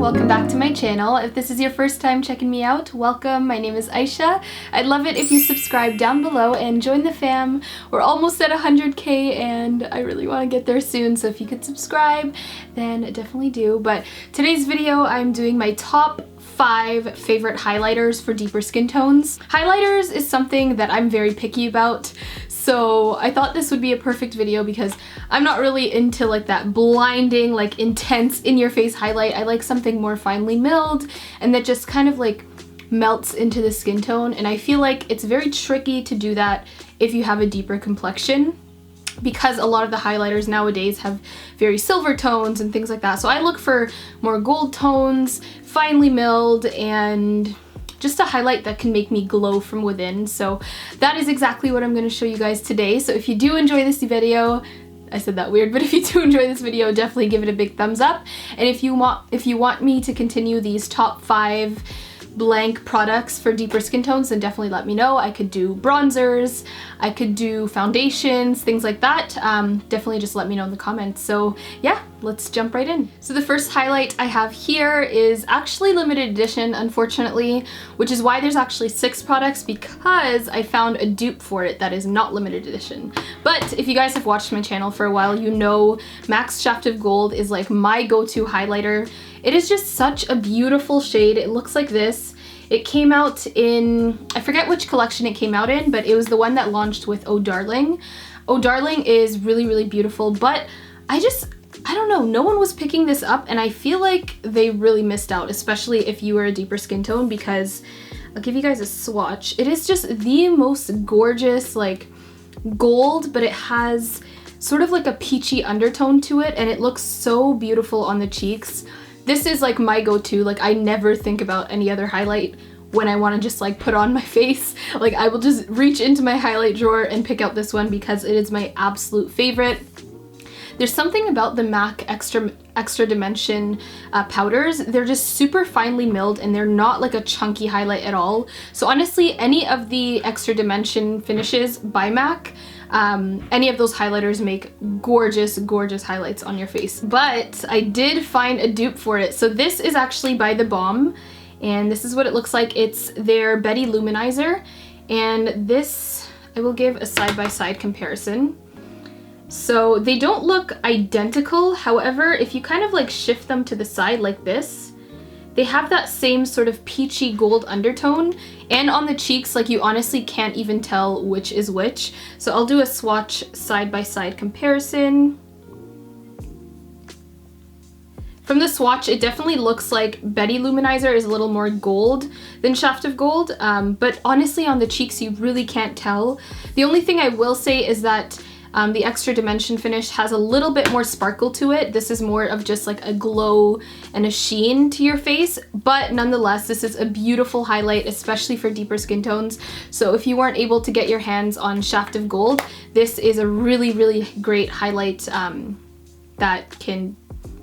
welcome back to my channel. If this is your first time checking me out, welcome. My name is Aysha. I'd love it if you subscribe down below and join the fam. We're almost at 100k and I really want to get there soon, so if you could subscribe, then definitely do. But today's video, I'm doing my top 5 favorite highlighters for deeper skin tones. Highlighters is something that I'm very picky about, so I thought this would be a perfect video because I'm not really into like that blinding, like intense in-your-face highlight. I like something more finely milled and that just kind of like melts into the skin tone, and I feel like it's very tricky to do that if you have a deeper complexion, because a lot of the highlighters nowadays have very silver tones and things like that. So I look for more gold tones, finely milled, and just a highlight that can make me glow from within. So that is exactly what I'm going to show you guys today. So if you do enjoy this video, I said that weird, but if you do enjoy this video, definitely give it a big thumbs up. And if you want me to continue these top 5 blank products for deeper skin tones, then definitely let me know. I could do bronzers, I could do foundations, things like that. Definitely just let me know in the comments. So yeah, let's jump right in. So the first highlight I have here is actually limited edition, unfortunately, which is why there's actually 6 products, because I found a dupe for it that is not limited edition. But if you guys have watched my channel for a while, you know Max Shaft of Gold is like my go-to highlighter. It is just such a beautiful shade. It looks like this. It came out in, I forget which collection it came out in, but it was the one that launched with Oh Darling. Oh Darling is really, really beautiful, but I don't know, no one was picking this up, and I feel like they really missed out, especially if you were a deeper skin tone, because I'll give you guys a swatch. It is just the most gorgeous, like, gold, but it has sort of like a peachy undertone to it, and it looks so beautiful on the cheeks. This is like my go-to. Like, I never think about any other highlight when I want to just like put on my face. Like, I will just reach into my highlight drawer and pick out this one because it is my absolute favorite. There's something about the MAC Extra Dimension powders. They're just super finely milled and they're not like a chunky highlight at all. So honestly, any of the Extra Dimension finishes by MAC, any of those highlighters make gorgeous, gorgeous highlights on your face. But I did find a dupe for it. So this is actually by The Balm, and this is what it looks like. It's their Betty Loumanizer, and this, I will give a side-by-side comparison. So they don't look identical, however, if you kind of like shift them to the side like this, they have that same sort of peachy gold undertone, and on the cheeks, like, you honestly can't even tell which is which. So I'll do a swatch side-by-side comparison. From the swatch, it definitely looks like Betty Loumanizer is a little more gold than Shaft of Gold, but honestly on the cheeks you really can't tell. The only thing I will say is that the Extra Dimension finish has a little bit more sparkle to it. This is more of just like a glow and a sheen to your face, but nonetheless, this is a beautiful highlight, especially for deeper skin tones. So if you weren't able to get your hands on Shaft of Gold, this is a really, really great highlight that can,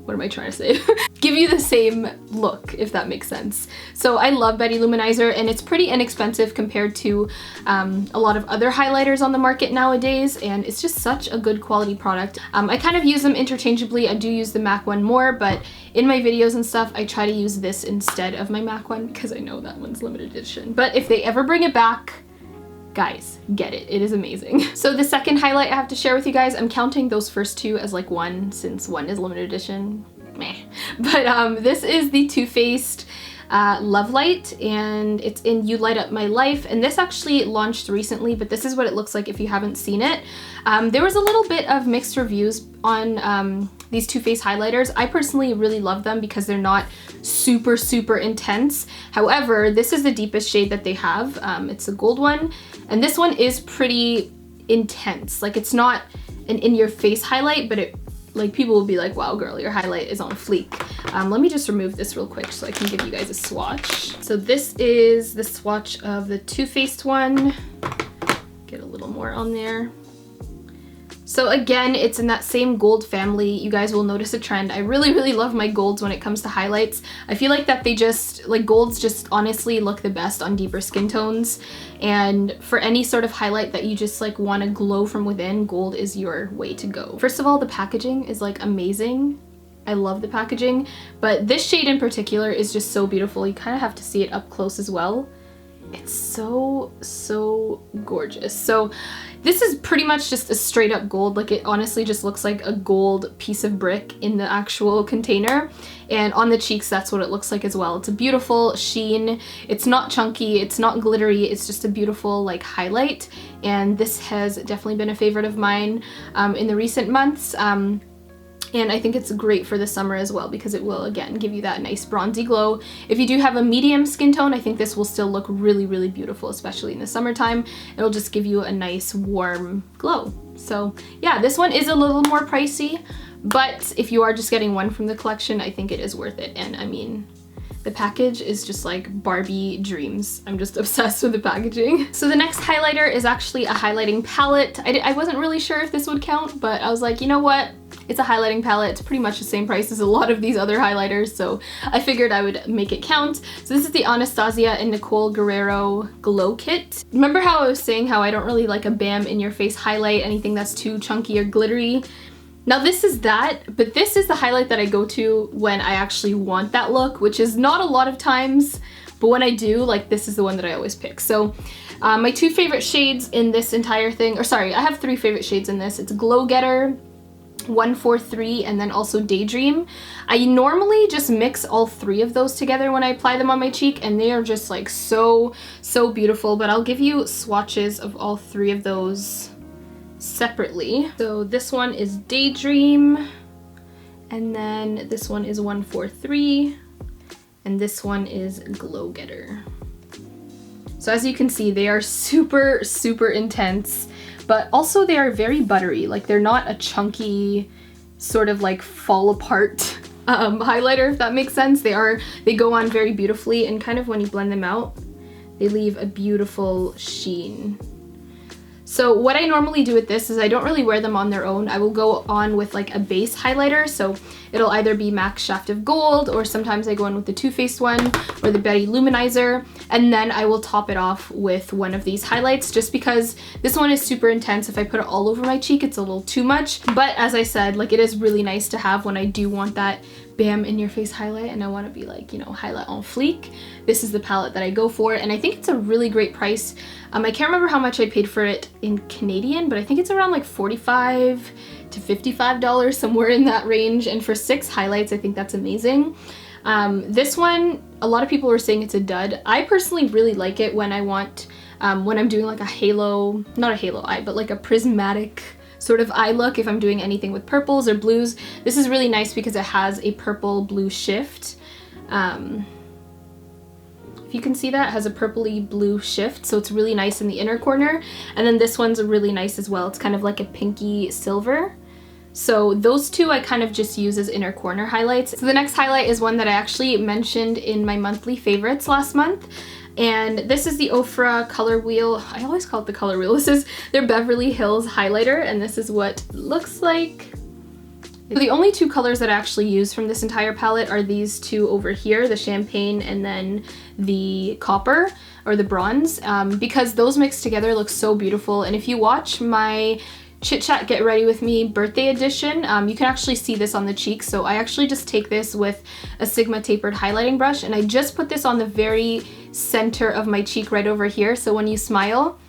what am I trying to say? Give you the same look, if that makes sense. So I love Betty Loumanizer, and it's pretty inexpensive compared to a lot of other highlighters on the market nowadays, and it's just such a good quality product. I kind of use them interchangeably. I do use the MAC one more, but in my videos and stuff, I try to use this instead of my MAC one because I know that one's limited edition. But if they ever bring it back, guys, get it. It is amazing. So the second highlight I have to share with you guys, I'm counting those first 2 as like one, since one is limited edition. Meh. But this is the Too Faced Love Light, and it's in You Light Up My Life, and this actually launched recently, but this is what it looks like if you haven't seen it. There was a little bit of mixed reviews on these Too Faced highlighters. I personally really love them because they're not super, super intense. However, this is the deepest shade that they have. It's a gold one, and this one is pretty intense. Like, it's not an in-your-face highlight, but it, like, people will be like, wow girl, your highlight is on fleek. Let me just remove this real quick so I can give you guys a swatch. So this is the swatch of the Too Faced one. Get a little more on there. So again, it's in that same gold family. You guys will notice a trend. I really, really love my golds when it comes to highlights. I feel like that they just, like, golds just honestly look the best on deeper skin tones. And for any sort of highlight that you just like want to glow from within, gold is your way to go. First of all, the packaging is like amazing. I love the packaging, but this shade in particular is just so beautiful. You kind of have to see it up close as well. It's so gorgeous. So this is pretty much just a straight up gold. Like, it honestly just looks like a gold piece of brick in the actual container, and on the cheeks that's what it looks like as well. It's a beautiful sheen. It's not chunky, it's not glittery, it's just a beautiful like highlight, and this has definitely been a favorite of mine in the recent months. And I think it's great for the summer as well because it will, again, give you that nice bronzy glow. If you do have a medium skin tone, I think this will still look really, really beautiful, especially in the summertime. It'll just give you a nice warm glow. So yeah, this one is a little more pricey, but if you are just getting one from the collection, I think it is worth it. And I mean, the package is just like Barbie dreams. I'm just obsessed with the packaging. So the next highlighter is actually a highlighting palette. I wasn't really sure if this would count, but I was like, you know what? It's a highlighting palette. It's pretty much the same price as a lot of these other highlighters, so I figured I would make it count. So this is the Anastasia and Nicole Guerrero Glow Kit. Remember how I was saying how I don't really like a bam in your face highlight, anything that's too chunky or glittery? Now this is that, but this is the highlight that I go to when I actually want that look, which is not a lot of times, but when I do, like, this is the one that I always pick. So my two favorite shades in this entire thing, or sorry, I have three favorite shades in this. It's Glow Getter, 143, and then also Daydream. I normally just mix all three of those together when I apply them on my cheek, and they are just like so beautiful, but I'll give you swatches of all three of those separately. So this one is Daydream, and then this one is 143, and this one is Glow Getter. So as you can see, they are super they but also they are very buttery. Like, they're not a chunky sort of like fall apart highlighter, if that makes sense. They go on very beautifully, and kind of when you blend them out, they leave a beautiful sheen. So what I normally do with this is I don't really wear them on their own. I will go on with like a base highlighter, so it'll either be MAC Shaft of Gold, or sometimes I go in with the Too Faced one, or the Betty Loumanizer, and then I will top it off with one of these highlights, just because this one is super intense. If I put it all over my cheek, it's a little too much, but as I said, like, it is really nice to have when I do want that bam in your face highlight and I want to be like, you know, highlight on fleek. This is the palette that I go for, and I think it's a really great price. I can't remember how much I paid for it in Canadian, but I think it's around like $45 to $55, somewhere in that range, and for 6 highlights, I think that's amazing. This one, a lot of people were saying it's a dud. I personally really like it when I want, when I'm doing like a halo, not a halo eye, but like a prismatic sort of eye look. If I'm doing anything with purples or blues, this is really nice because it has a purple blue shift. If you can see that, it has a purpley blue shift, so it's really nice in the inner corner. And then this one's really nice as well. It's kind of like a pinky silver. So those two I kind of just use as inner corner highlights. So the next highlight is one that I actually mentioned in my monthly favorites last month. And this is the Ofra Color Wheel. I always call it the Color Wheel. This is their Beverly Hills highlighter, and this is what it looks like. So the only two colors that I actually use from this entire palette are these two over here, the champagne and then the copper, or the bronze, because those mixed together look so beautiful. And if you watch my Chit Chat Get Ready With Me birthday edition, you can actually see this on the cheeks. So I actually just take this with a Sigma tapered highlighting brush, and I just put this on the very center of my cheek right over here. So when you smile,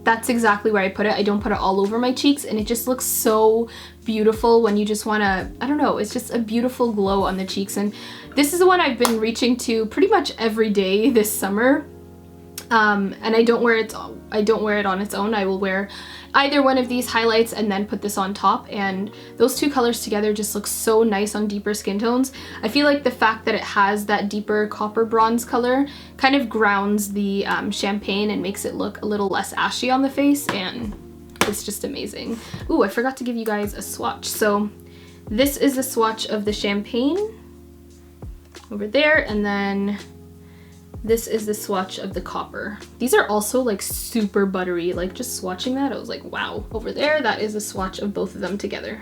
that's exactly where I put it. I don't put it all over my cheeks, and it just looks so beautiful when you just want to, I don't know, it's just a beautiful glow on the cheeks. And this is the one I've been reaching to pretty much every day this summer. And I don't wear it on its own. I will wear either one of these highlights and then put this on top, and those two colors together just look so nice on deeper skin tones. I feel like the fact that it has that deeper copper bronze color kind of grounds the champagne and makes it look a little less ashy on the face, and it's just amazing. Ooh, I forgot to give you guys a swatch. So this is the swatch of the champagne over there, and then this is the swatch of the copper. These are also like super buttery. Like, just swatching that, I was like, wow. Over there, that is a swatch of both of them together.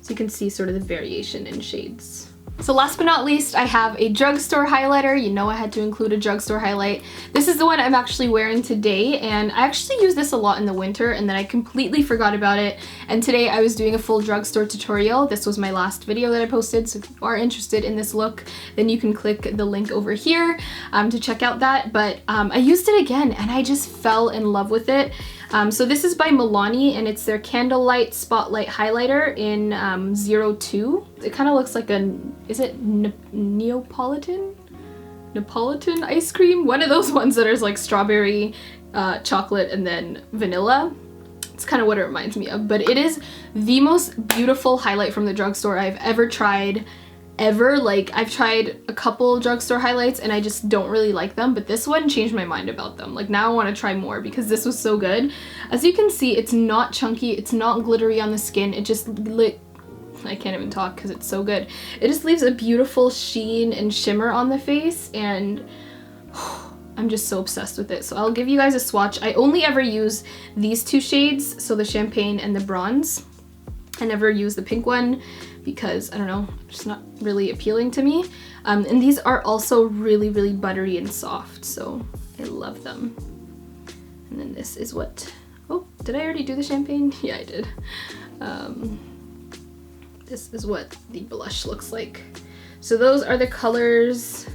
So you can see sort of the variation in shades. So last but not least, I have a drugstore highlighter. You know I had to include a drugstore highlight. This is the one I'm actually wearing today, and I actually use this a lot in the winter, and then I completely forgot about it. And today I was doing a full drugstore tutorial. This was my last video that I posted, so if you are interested in this look, then you can click the link over here to check out that. But I used it again, and I just fell in love with it. So this is by Milani, and it's their Candlelight Spotlight Highlighter in 02. It kind of looks like is it Neapolitan? Neapolitan ice cream? One of those ones that is like strawberry, chocolate, and then vanilla. It's kind of what it reminds me of, but it is the most beautiful highlight from the drugstore I've ever tried. Like, I've tried a couple drugstore highlights and I just don't really like them, but this one changed my mind about them. Like, now I want to try more because this was so good. As you can see, it's not chunky, it's not glittery on the skin, it just I can't even talk because it's so good. It just leaves a beautiful sheen and shimmer on the face, and I'm just so obsessed with it. So I'll give you guys a swatch. I only ever use these two shades, so the champagne and the bronze. I never use the pink one because, I don't know, it's not really appealing to me. And these are also really, really buttery and soft, so I love them. And then this is what, oh, did I already do the champagne? Yeah, I did. This is what the blush looks like. So those are the colors.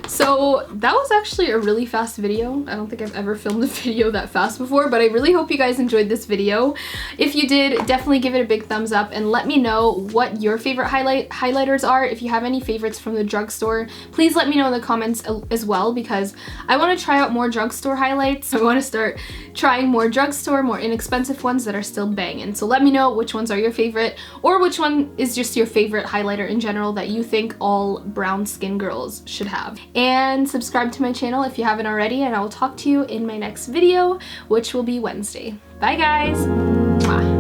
So that was actually a really fast video. I don't think I've ever filmed a video that fast before, but I really hope you guys enjoyed this video. If you did, definitely give it a big thumbs up and let me know what your favorite highlighters are. If you have any favorites from the drugstore, please let me know in the comments as well, because I want to try out more drugstore highlights. I want to start trying more drugstore, more inexpensive ones that are still banging. So let me know which ones are your favorite, or which one is just your favorite highlighter in general that you think all brown skin girls should have. And subscribe to my channel if you haven't already, and I will talk to you in my next video, which will be Wednesday. Bye guys! Mwah.